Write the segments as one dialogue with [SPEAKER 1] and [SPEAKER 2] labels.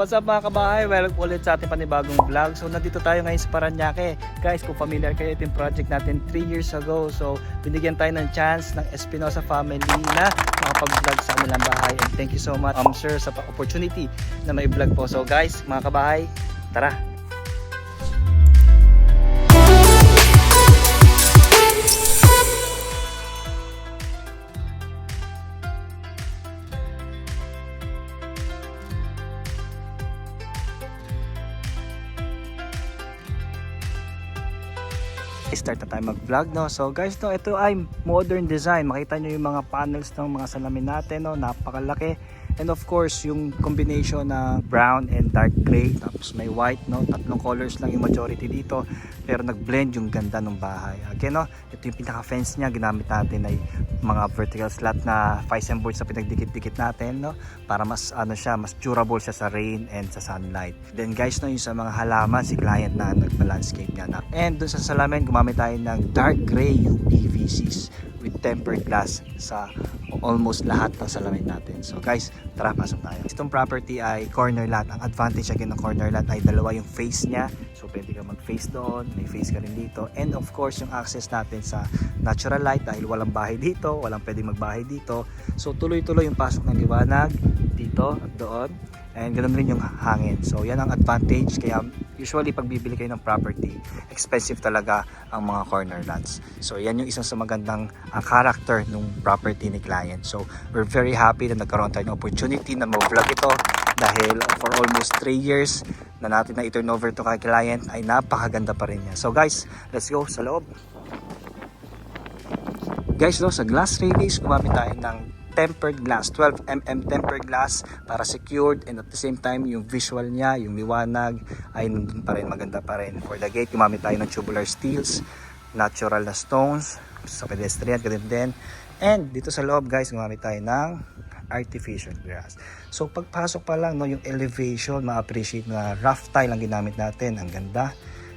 [SPEAKER 1] What's up mga kabahay? Welcome ulit sa ating panibagong vlog. So nandito tayo ngayon sa Parañaque. Guys, kung familiar kayo, ito yung project natin 3 years ago. So binigyan tayo ng chance ng Espinosa family na makapag-vlog sa kanilang bahay. And thank you so much sir sa opportunity na may vlog po. So guys, mga kabahay, tara! Start na tayo mag-vlog, no? So guys, no, ito ay modern design. Makita nyo yung mga panels ng mga salamin natin, no? Napakalaki. And of course, yung combination na brown and dark gray, tapos may white, no? Tatlong colors lang yung majority dito, pero nag-blend yung ganda ng bahay. Again, no, ito yung pinaka-fence niya. Ginamit natin ay mga vertical slat na 5 boards na pinagdikit-dikit natin, no? Para mas ano siya, mas durable siya sa rain and sa sunlight. Then guys, no, yung sa mga halaman, si client na nagpa-landscape niya na. And dun sa salamin, gumamit tayo ng dark gray UPVCs with tempered glass sa almost lahat ng salamin natin. So guys, tara, pasok tayo. Itong property ay corner lot. Ang advantage again ng corner lot ay dalawa yung face niya. So pwede ka mag-face doon, may face ka rin dito. And of course, yung access natin sa natural light dahil walang bahay dito, walang pwedeng magbahay dito. So tuloy-tuloy yung pasok ng liwanag dito at doon. And ganoon rin yung hangin. So yan ang advantage. Kaya usually pag bibili kayo ng property, expensive talaga ang mga corner lots. So yan yung isang sa magandang character ng property ni client. So we're very happy na nagkaroon tayo ng opportunity na mag-vlog ito dahil for almost 3 years na natin na i-turn over to kay client ay napakaganda pa rin niya. So guys, let's go sa loob. Guys, no, sa glass railings gumamit tayo ng tempered glass, 12mm tempered glass para secured, and at the same time yung visual niya, yung liwanag ay nandun pa rin, maganda pa rin. For the gate, gumamit tayo ng tubular steels, natural na stones, sa pedestrian, ganun din. And dito sa loob guys, gumamit tayo ng artificial grass. So pagpasok pa lang, no, yung elevation, ma-appreciate na rough tile ang ginamit natin, ang ganda.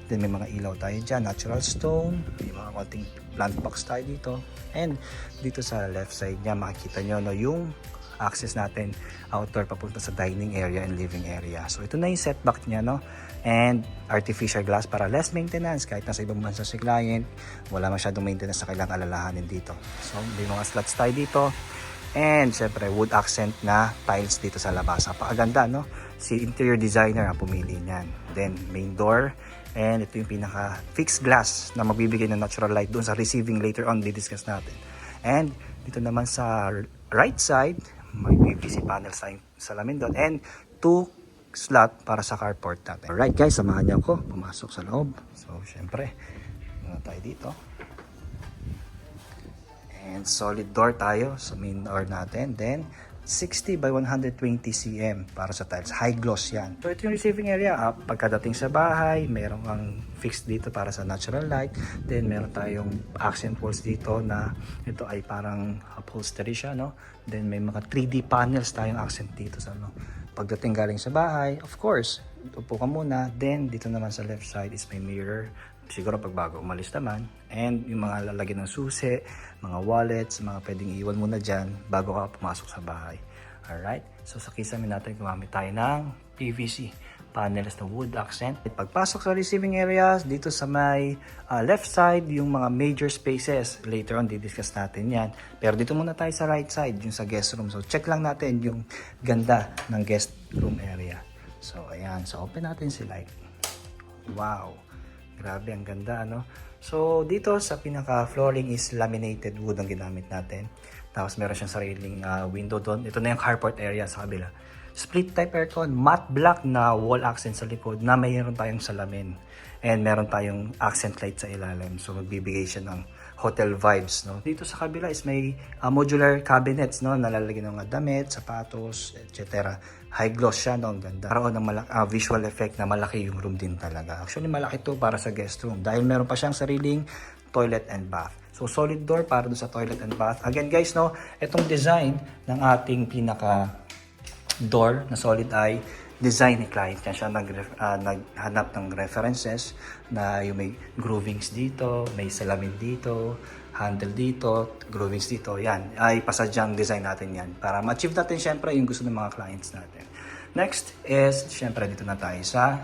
[SPEAKER 1] Then may mga ilaw tayo dyan, natural stone, may mga konting plant box tayo dito. And dito sa left side niya, makikita nyo, no, yung access natin outdoor papunta sa dining area and living area. So ito na yung setback niya, no? And artificial glass para less maintenance. Kahit nasa ibang bansa si client, wala masyadong maintenance na kailangang alalahanin dito. So may mga slots tayo dito. And syempre wood accent na tiles dito sa labas. Napakaganda, no? Si interior designer ang pumili niyan. Then main door. And ito yung pinaka fixed glass na magbibigay ng natural light doon sa receiving, later on di-discuss natin. And dito naman sa right side, may PVC panels tayong salamin doon and 2 slot para sa carport natin. Alright guys, samahan niyo ako pumasok sa loob. So syempre, muna tayo dito. And solid door tayo sa main door natin. Then 60 by 120 cm para sa tiles. High gloss yan. So ito yung receiving area. Pagkadating sa bahay, meron kang fixed dito para sa natural light. Then meron tayong accent walls dito na ito ay parang upholstery siya, no? Then may mga 3D panels tayong accent dito sa, no? Pagdating galing sa bahay, of course, upo ka muna. Then dito naman sa left side is may mirror. Siguro pag bago umalis naman. And yung mga lalagyan ng susi, mga wallets, mga pwedeng iwan muna dyan bago ka pumasok sa bahay. Alright? So sa kisame natin, gumamit tayo ng PVC panels na wood accent. Pagpasok sa receiving areas, dito sa may left side, yung mga major spaces. Later on, di-discuss natin yan. Pero dito muna tayo sa right side, yung sa guest room. So check lang natin yung ganda ng guest room area. So ayan, so open natin si light. Wow! Grabe, ang ganda, no? So, dito sa pinaka-flooring is laminated wood ang ginamit natin. Tapos, meron siyang sariling window doon. Ito na yung carport area sa kabila. Split type aircon, matte black na wall accent sa likod na mayroon tayong salamin. And meron tayong accent light sa ilalim. So, magbibigay siya ng hotel vibes, no? Dito sa kabila is may modular cabinets, no? Nalalagyan ng damit, sapatos, etc. High gloss siya, no? Ang ganda. Karoon ng visual effect na malaki yung room din talaga. Actually, malaki to para sa guest room dahil meron pa siyang sariling toilet and bath. So, solid door para doon sa toilet and bath. Again, guys, no? Itong design ng ating pinaka door na solid ay design ni client. Yan siya naghanap ng references na yung may groovings dito, may salamin dito, handle dito, groovings dito. Yan ay pasadyang design natin yan para ma-achieve natin syempre yung gusto ng mga clients natin. Next is, syempre dito na tayo sa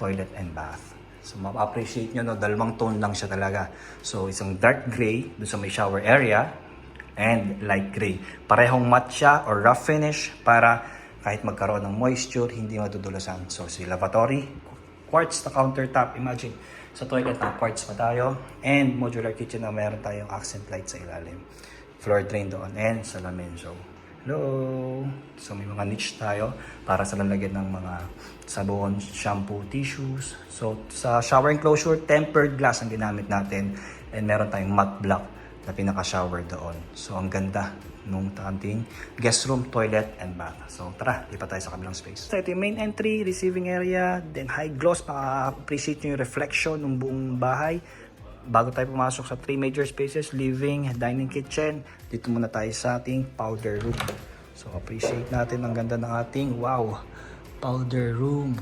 [SPEAKER 1] toilet and bath. So ma-appreciate nyo, no, dalawang tone lang siya talaga. So isang dark gray doon sa may shower area and light gray. Parehong matte siya or rough finish para kahit magkaroon ng moisture, hindi madudulasan. So si lavatory, quartz na countertop. Imagine, sa toilet na quartz pa tayo. And modular kitchen na meron tayong accent light sa ilalim. Floor drain doon and salamin. So, hello! So may mga niche tayo para sa lalagyan ng mga sabon, shampoo, tissues. So sa shower enclosure, tempered glass ang ginamit natin. And meron tayong matte block na pinaka-shower doon. So ang ganda nung ating guest room, toilet, and bath. So tara, lipat tayo sa kabilang space. So ito yung main entry, receiving area, then high gloss, maka-appreciate nyo yung reflection ng buong bahay. Bago tayo pumasok sa 3 major spaces, living, dining, kitchen, dito muna tayo sa ating powder room. So appreciate natin ang ganda ng ating, wow, powder room.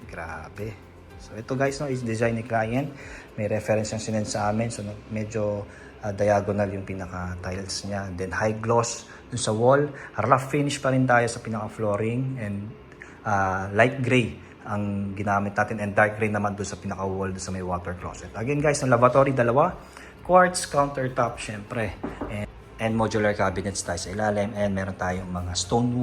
[SPEAKER 1] Grabe. So ito guys, no, is design ni client. May reference yung sinend sa amin. So medyo diagonal yung pinaka-tiles niya. Then high gloss dun sa wall. Rough finish pa rin tayo sa pinaka-flooring. And light gray ang ginamit natin. And dark gray naman dun sa pinaka-wall, dun sa may water closet. Again guys, ang lavatory, dalawa. Quartz countertop, syempre. And modular cabinets tayo sa ilalim. And meron tayong mga stone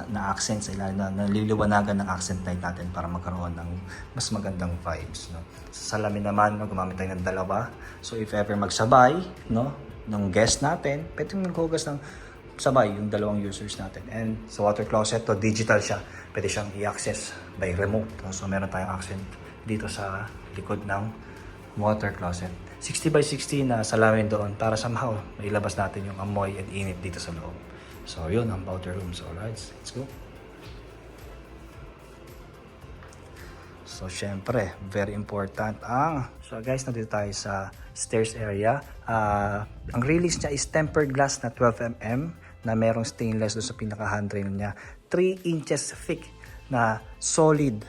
[SPEAKER 1] na accent sa ilalim na naliliwanagan ng accent light natin para magkaroon ng mas magandang vibes. No? Sa salamin naman, gumamit tayo ng dalawa. So if ever magsabay, no, ng guest natin, pwede maghugas ng sabay yung dalawang users natin. And sa water closet, to digital siya. Pwede siyang i-access by remote. No? So meron tayong accent dito sa likod ng water closet. 60 by 60 na salamin doon para somehow mailabas natin yung amoy at init dito sa loob. So yun ang powder room. So alright, let's go. So syempre, very important ang... So guys, nandito tayo sa stairs area. Ang release niya is tempered glass na 12mm na merong stainless doon sa pinaka-handrail niya. 3 inches thick na solid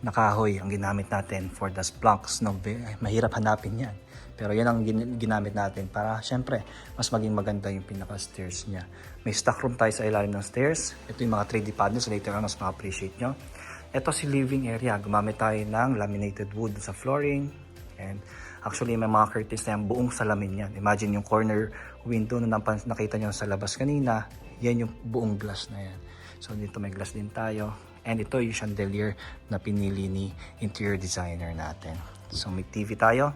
[SPEAKER 1] na kahoy ang ginamit natin for the planks. No? Mahirap hanapin yan. Pero yan ang ginamit natin para syempre mas maging maganda yung pinaka-stairs niya. May stock room tayo sa ilalim ng stairs. Ito yung mga 3D panels. Later on, mas ma-appreciate nyo. Ito si living area. Gumamit tayo ng laminated wood sa flooring. And actually, may mga curtains na yung buong salamin yan. Imagine yung corner window na nakita nyo sa labas kanina. Yan yung buong glass na yan. So dito may glass din tayo. And ito yung chandelier na pinili ni interior designer natin. So may TV tayo.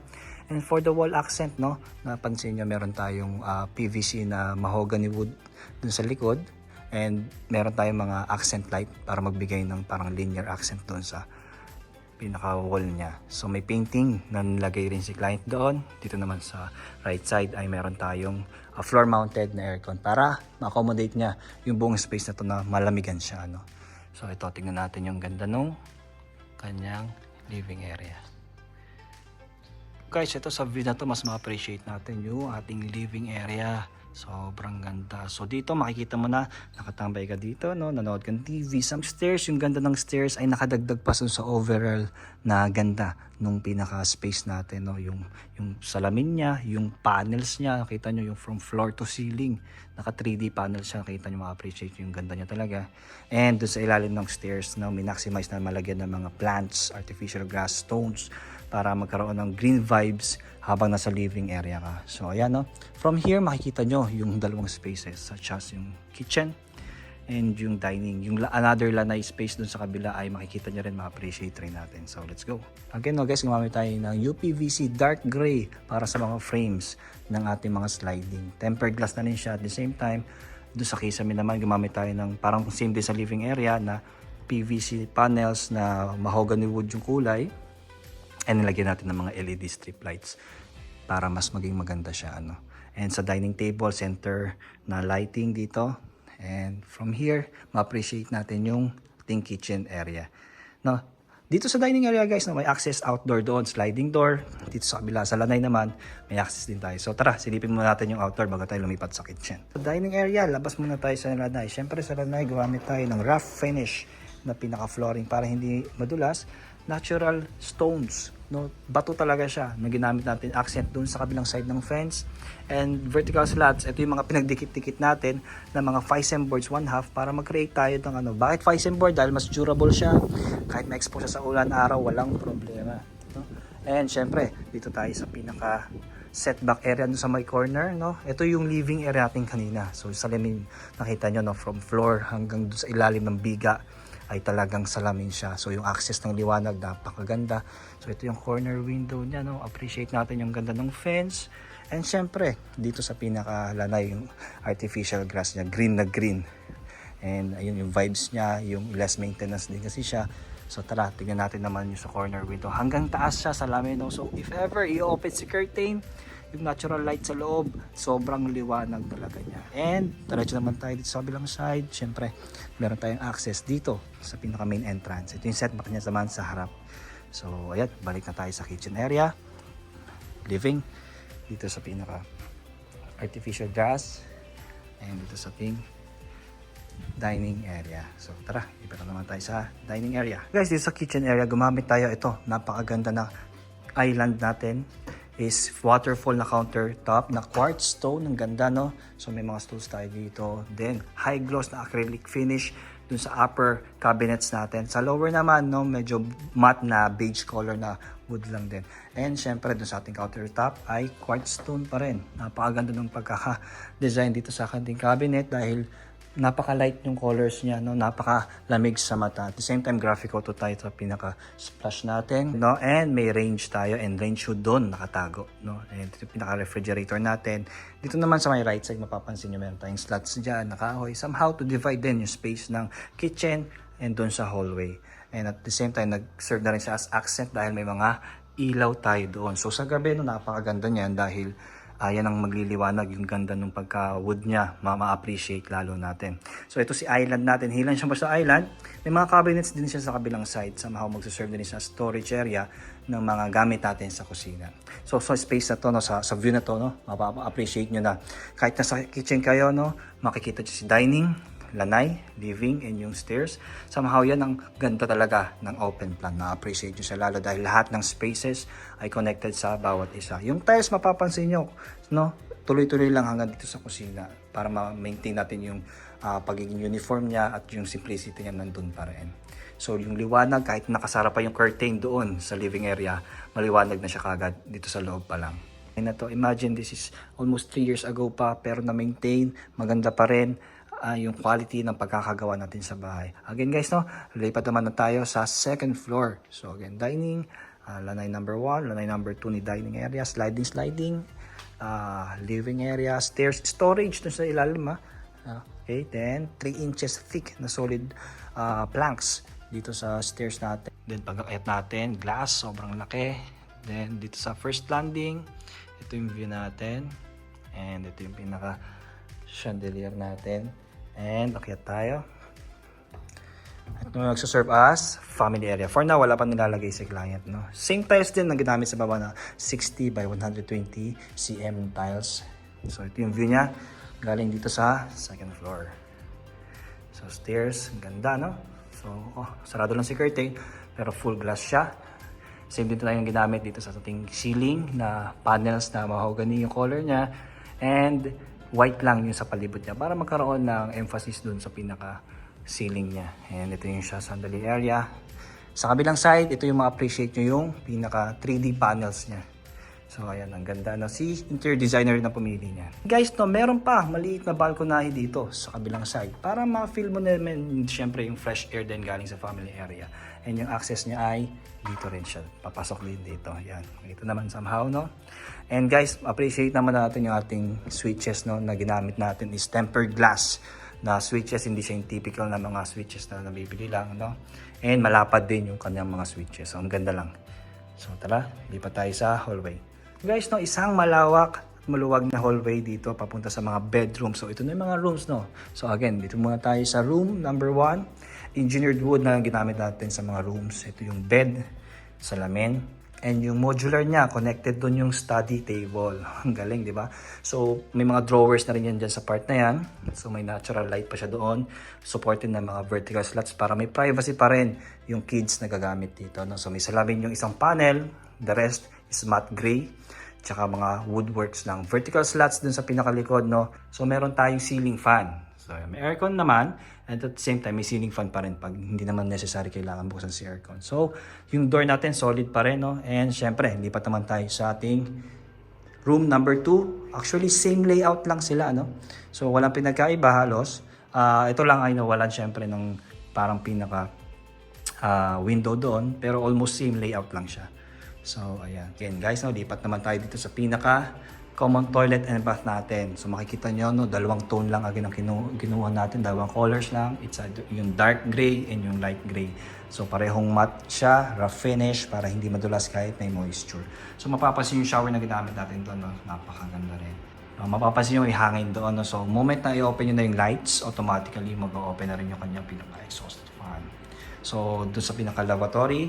[SPEAKER 1] And for the wall accent, no, napansin nyo meron tayong PVC na mahogany wood dun sa likod. And meron tayong mga accent light para magbigay ng parang linear accent dun sa pinaka-wall niya. So may painting na nilagay rin si client doon. Dito naman sa right side ay meron tayong floor-mounted na aircon para ma-accommodate niya yung buong space na to na malamigan siya. No? So ito, tingnan natin yung ganda nung kanyang living area. Guys, ito sa view na to mas ma-appreciate natin yung ating living area. Sobrang ganda. So dito makikita mo na nakatambay ka dito, no, nanood kang TV. Some stairs, yung ganda ng stairs ay nakadagdag pa sa overall na ganda nung pinaka space natin, no, yung salamin niya, yung panels niya, nakita nyo yung from floor to ceiling. Naka 3D panel siya, nakita nyo, ma-appreciate yung ganda niya talaga. And doon sa ilalim ng stairs, no, minakimize na malagyan ng mga plants, artificial grass, stones para magkaroon ng green vibes habang nasa living area ka. So ayan, no. From here makikita nyo yung dalawang spaces such as yung kitchen and yung dining. Yung another lanay space dun sa kabila ay makikita nyo rin, ma-appreciate rin natin. So let's go. Again, no guys, gumamit tayo ng UPVC dark gray para sa mga frames ng ating mga sliding. Tempered glass na rin siya at the same time. Doon sa kisame naman gumamit tayo ng parang same din sa living area na PVC panels na mahogany wood yung kulay. And nilagyan natin ng mga LED strip lights para mas maging maganda siya. Ano. And sa dining table, center na lighting dito. And from here, ma-appreciate natin yung ating kitchen area. No, dito sa dining area guys, no, may access outdoor doon, sliding door. Dito sa kabila, sa lanay naman, may access din tayo. So tara, silipin muna natin yung outdoor bago tayo lumipat sa kitchen. Sa dining area, labas muna tayo sa lanay. Siyempre sa lanay, gumamit tayo ng rough finish na pinaka-flooring para hindi madulas. Natural stones, no? Bato talaga siya na ginamit natin accent dun sa kabilang side ng fence. And vertical slats, ito yung mga pinagdikit-dikit natin na mga FISM boards 1/2 para mag-create tayo ng ano. Bakit FISM board? Dahil mas durable siya. Kahit ma-expose siya sa ulan, araw, walang problema, no? And syempre, dito tayo sa pinaka setback area dun sa my corner, no? Ito yung living area natin kanina. So salamin, nakita nyo, no, from floor hanggang dun sa ilalim ng biga ay talagang salamin siya. So yung access ng liwanag napakaganda. So ito yung corner window niya, no? Appreciate natin yung ganda ng fence. And syempre, dito sa pinakalanay yung artificial grass niya, green na green. And ayun yung vibes niya, yung less maintenance din kasi siya. So tara, tingnan natin naman yung sa corner window. Hanggang taas siya salamin, no? So if ever i-open si curtain, yung natural light sa loob, sobrang liwanag talaga niya. And diretso naman tayo dito sa kabilang side. Siyempre, meron tayong access dito sa pinaka main entrance. Ito yung setback niya naman sa harap. So ayan, balik na tayo sa kitchen area. Living dito sa pinaka artificial grass. And dito sa ating dining area. So tara, iba naman tayo sa dining area. Guys, dito sa kitchen area, gumamit tayo ito. Napakaganda na island natin. Is waterfall na countertop na quartz stone. Ang ganda, no? So may mga stools tayo dito. Then high gloss na acrylic finish dun sa upper cabinets natin. Sa lower naman, no, medyo matte na beige color na wood lang din. And syempre dun sa ating countertop ay quartz stone pa rin. Napakaganda ng pagkaka-design dito sa ating cabinet dahil napaka-light yung colors niya, no? Napaka-lamig sa mata. At the same time, graphic auto tayo sa pinaka-splash natin, no? And may range tayo, and range should doon nakatago, no? And ito yung pinaka-refrigerator natin. Dito naman sa may right side, mapapansin nyo, meron tayong slots dyan, nakahoy. Somehow to divide din yung space ng kitchen and doon sa hallway. And at the same time, nag-serve na rin siya as accent dahil may mga ilaw tayo doon. So sa gabi, no, napakaganda niyan dahil yan ang magliliwanag yung ganda ng pagka-wood niya, ma-appreciate lalo natin. So ito si island natin, hilan siya ba sa island? May mga cabinets din siya sa kabilang side, somehow magsaserve din siya storage area ng mga gamit natin sa kusina. So space na to, no, sa view na to, no, mapa-appreciate nyo na kahit nasa kitchen kayo, no, makikita nyo si dining, lanay, living, and yung stairs. Somehow yan ang ganda talaga ng open plan. Na-appreciate nyo siya lalo dahil lahat ng spaces ay connected sa bawat isa. Yung tiles mapapansin nyo, no? Tuloy-tuloy lang hanggang dito sa kusina para ma-maintain natin yung pagiging uniform niya at yung simplicity niya nandun pa rin. So yung liwanag, kahit nakasara pa yung curtain doon sa living area, maliwanag na siya kagad dito sa loob pa lang. Na to, imagine this is almost 3 years ago pa pero na-maintain, maganda pa rin yung quality ng pagkakagawa natin sa bahay. Again guys, no, lipat naman na tayo sa second floor. So again, dining, lanay number 1, lanay number 2 ni dining area, sliding, living area, stairs, storage dun sa ilalim, okay, then 3 inches thick na solid planks dito sa stairs natin. Then pag-akyat natin, glass, sobrang laki. Then dito sa first landing, ito yung view natin. And ito yung pinaka chandelier natin. And akyat tayo. At magsaserve as family area. For now, wala pa nilalagay si client, no? Same tiles din na ginamit sa baba na 60 by 120 cm tiles. So ito yung view niya galing dito sa second floor. So stairs, ganda, no? So sarado lang si curtain pero full glass siya. Same din tayo yung ginamit dito sa ating ceiling na panels na mahogany yung color niya. And white lang yung sa palibot niya para magkaroon ng emphasis dun sa pinaka ceiling niya. And ito yung siya sandali area. Sa kabilang side, ito yung ma-appreciate nyo yung pinaka 3D panels niya. So ayan, ang ganda na si interior designer na pumili niya. Guys, no, meron pa maliit na balcony dito sa kabilang side para ma-feel mo naman syempre yung fresh air din galing sa family area. And yung access niya ay dito rin siya. Papasok din dito. Ayan. Ito naman somehow, no? And guys, appreciate naman natin yung ating switches, no, na ginamit natin is tempered glass na switches. Hindi siya yung typical na mga switches na nabibili lang, no? And malapad din yung kanyang mga switches. So, ang ganda lang. So, tara, lipat tayo sa hallway. Guys, no, isang malawak at maluwag na hallway dito papunta sa mga bedroom. So, ito na yung mga rooms, no? So, again, dito muna tayo sa room number 1. Engineered wood na ginamit natin sa mga rooms. Ito yung bed, salamin, And yung modular niya, connected doon yung study table. Ang galing, di ba? So, may mga drawers na rin yan dyan sa part na yan. So, may natural light pa siya doon. Supported ng mga vertical slats para may privacy pa rin yung kids na gagamit dito. No? So, may salamin yung isang panel. The rest is matte gray. Tsaka mga woodworks lang. Vertical slats dun sa pinakalikod, no? So, meron tayong ceiling fan. So, may aircon naman. And at the same time, may ceiling fan pa rin pag hindi naman necessary kailangan buksan si aircon. So, yung door natin solid pa rin, no? And syempre, hindi pa naman tayo sa ating room number 2. Actually, same layout lang sila, no? So, walang pinagkaiba halos. Ito lang ay nawalan syempre ng parang pinaka window doon. Pero almost same layout lang siya. So, ayan. Again, guys, no, lipat naman tayo dito sa pinaka common toilet and bath natin. So makikita nyo, no, dalawang tone lang agad ang kinuha natin, dalawang colors lang. It's yung dark gray and yung light gray. So parehong matte siya, rough finish para hindi madulas kahit may moisture. So mapapansin yung shower na ginamit natin doon, no? Napakaganda rin. Mapapansin yung ihangin doon, no? So moment na i-open nyo na yung lights, automatically mag-open na rin yung kanyang pinaka-exhaust fan. So doon sa pinaka-lavatory,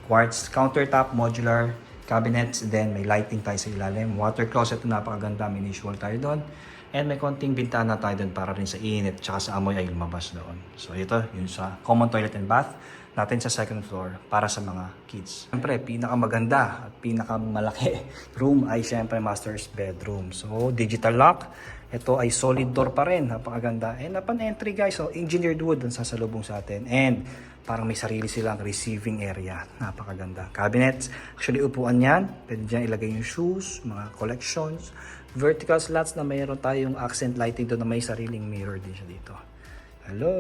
[SPEAKER 1] quartz countertop, modular cabinets, then may lighting tayo sa ilalim. Water closet na napakaganda, may visual tayo doon. And may konting bintana tayo doon para rin sa init tsaka sa amoy ay lumabas doon. So ito, yun sa common toilet and bath natin sa second floor para sa mga kids. Siyempre, pinakamaganda at pinakamalaki room ay siyempre master's bedroom. So digital lock. Ito ay solid door pa rin, napakaganda. And upon entry guys, so engineered wood ang sasalubong sa atin. And parang may sarili silang receiving area. Napakaganda. Cabinets. Actually, upuan yan. Pwede dyan ilagay yung shoes, mga collections. Vertical slats na mayroon tayong accent lighting doon na may sariling mirror din siya dito. Hello!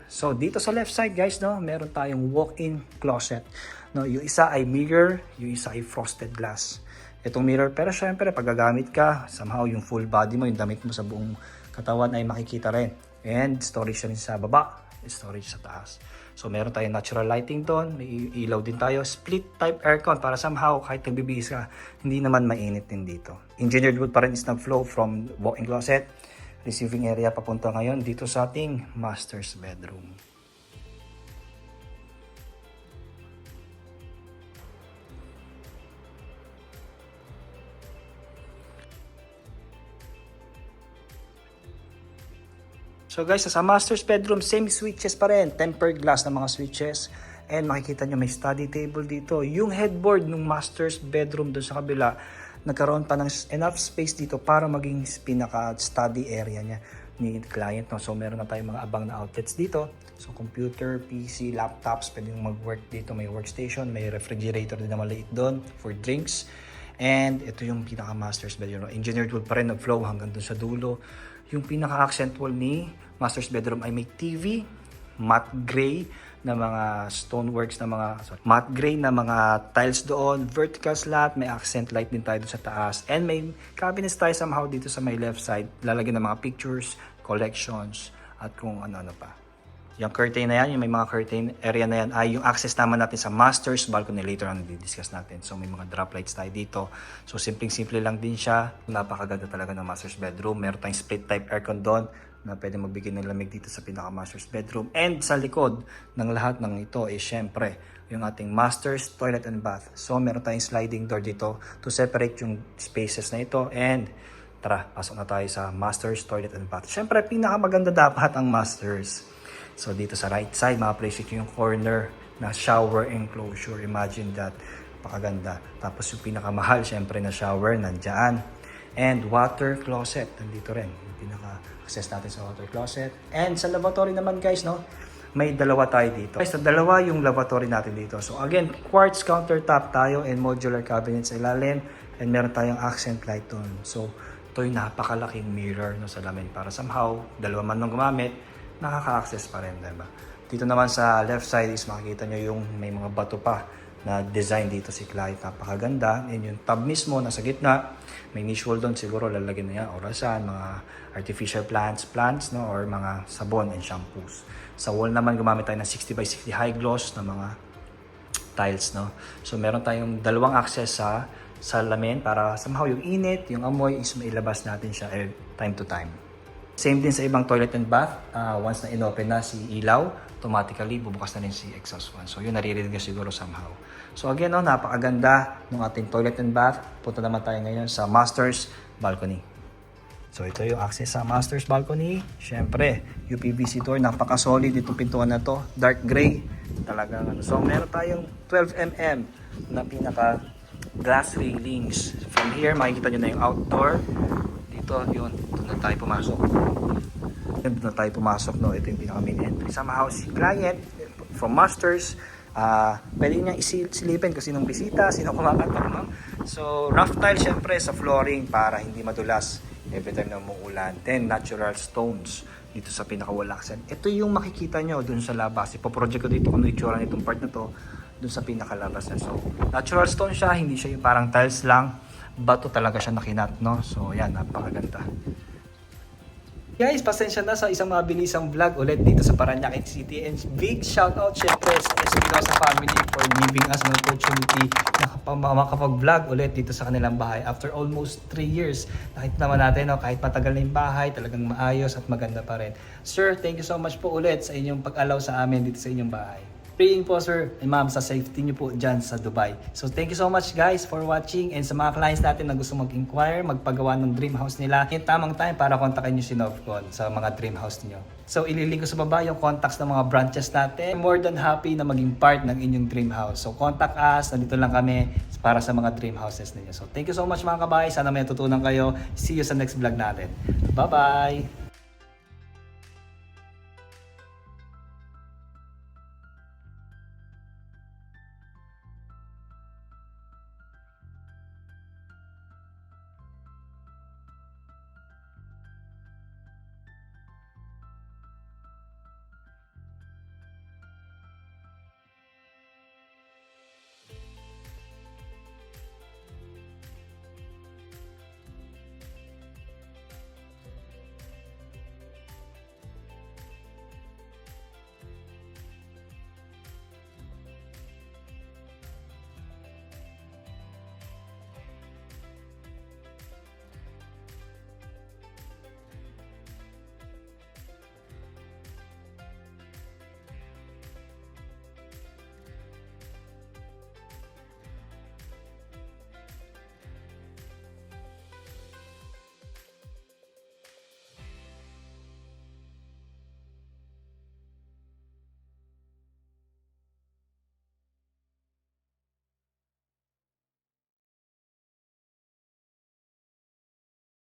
[SPEAKER 1] So, dito sa left side guys, no, meron tayong walk-in closet. No, yung isa ay mirror, yung isa ay frosted glass. Itong mirror, pero syempre, pag gagamit ka, somehow yung full body mo, yung damit mo sa buong katawan ay makikita rin. And storage rin sa baba, storage sa taas. So meron tayong natural lighting doon, may ilaw din tayo, split type aircon para somehow kahit nagbibihis ka, hindi naman mainit din dito. Engineered wood pa rin is nag-flow from walk-in closet, receiving area papunta ngayon dito sa ating master's bedroom. So guys, sa master's bedroom, same switches pa rin. Tempered glass na mga switches. And makikita nyo may study table dito. Yung headboard ng master's bedroom doon sa kabila, nagkaroon pa ng enough space dito para maging pinaka-study area niya ni client. No? So meron na tayong mga abang na outlets dito. So computer, PC, laptops, pwede mag-work dito. May workstation, may refrigerator din na maliit doon for drinks. And ito yung pinaka-master's bedroom. Engineered wood pa rin, nag-flow hanggang doon sa dulo. Yung pinaka-accent wall ni master's bedroom ay may TV, matte gray na mga stoneworks na mga matte gray na mga tiles doon, vertical slat, may accent light din tayo doon sa taas, and may cabinets tayo somehow dito sa may left side, lalagyan ng mga pictures, collections, at kung ano-ano pa. Yung curtain na yan, yung may mga curtain area na yan ay yung access naman natin sa master's balcony. Later on, di-discuss natin. So may mga drop lights tayo dito. So simpleng-simple lang din siya. Napakaganda talaga ng master's bedroom. Meron tayong split type aircon doon na pwede magbigay ng lamig dito sa pinaka-master's bedroom. And sa likod ng lahat ng ito ay syempre yung ating master's toilet and bath. So meron tayong sliding door dito to separate yung spaces na ito. And tara, pasok na tayo sa master's toilet and bath. Syempre, pinakamaganda dapat ang master's. So dito sa right side, ma-appreciate yung corner na shower enclosure. Imagine that, pakaganda. Tapos yung pinakamahal, syempre na shower, nandyan. And water closet, nandito rin. Yung pinaka-access natin sa water closet. And sa lavatory naman guys, no, may dalawa tayo dito. Guys, so dalawa yung lavatory natin dito. So again, quartz countertop tayo and modular cabinet sa ilalim. And meron tayong accent light doon. So ito yung napakalaking mirror no, sa lamin para somehow, dalawa man nung gumamit, nakaka-access pa rin, diba? Dito naman sa left side is makikita nyo yung may mga bato pa na design dito si client. Napakaganda. And yung tub mismo, nasa gitna. May niche wall doon, siguro lalagyan na yan. Orasan, mga artificial plants, no? Or mga sabon and shampoos. Sa wall naman, gumamit tayo ng 60 by 60 high gloss na mga tiles, no? So, meron tayong dalawang access sa salamin para somehow yung init, yung amoy is mailabas natin siya time to time. Same din sa ibang toilet and bath. Once na inopen na si ilaw, automatically bubukas na rin si exhaust fan. So yun, naririnig nyo siguro somehow. So again, no, napakaganda ng ating toilet and bath. Punta naman tayo ngayon sa master's balcony. So ito yung access sa master's balcony. Siyempre, UPVC door, napaka-solid itong pintuan na to. Dark gray. Talagang ano. So meron tayong 12mm na pinaka glass railings. From here, makikita nyo na yung outdoor. Dito, yun. Doon na tayo pumasok. Doon na tayo pumasok, no. Ito yung pinaka main entry. Somehow, si client from masters, pwede niyang isilipin kasi nung bisita, sino kumakatok, no? So, rough tile syempre sa flooring para hindi madulas every time na umuulan. Then, natural stones dito sa pinaka-walaksan. Ito yung makikita nyo dun sa labas. Ipoproject ko dito kung itsura nitong part na to dun sa pinakalabas na. So, natural stone siya, hindi siya yung parang tiles lang. Bato talaga siya nakinat, no? So, yan, napakaganda. Guys, pasensya na sa isang mabilisang vlog ulit dito sa Parañaque City. And big shoutout syempre sa Espinosa family for giving us an opportunity na makapag-vlog ulit dito sa kanilang bahay. After almost 3 years, nakita naman natin, no, kahit matagal na yung bahay, talagang maayos at maganda pa rin. Sir, thank you so much po ulit sa inyong pag-allow sa amin dito sa inyong bahay. Praying po sir and ma'am sa safety nyo po dyan sa Dubai. So thank you so much guys for watching, and sa mga clients natin na gusto mag-inquire, magpagawa ng dream house nila, yung tamang time para kontakin nyo si Novcon sa mga dream house niyo. So ililink ko sa baba yung contacts ng mga branches natin. More than happy na maging part ng inyong dream house. So contact us, nandito lang kami para sa mga dream houses ninyo. So thank you so much mga kabay, sana may natutunan kayo. See you sa next vlog natin. Bye bye!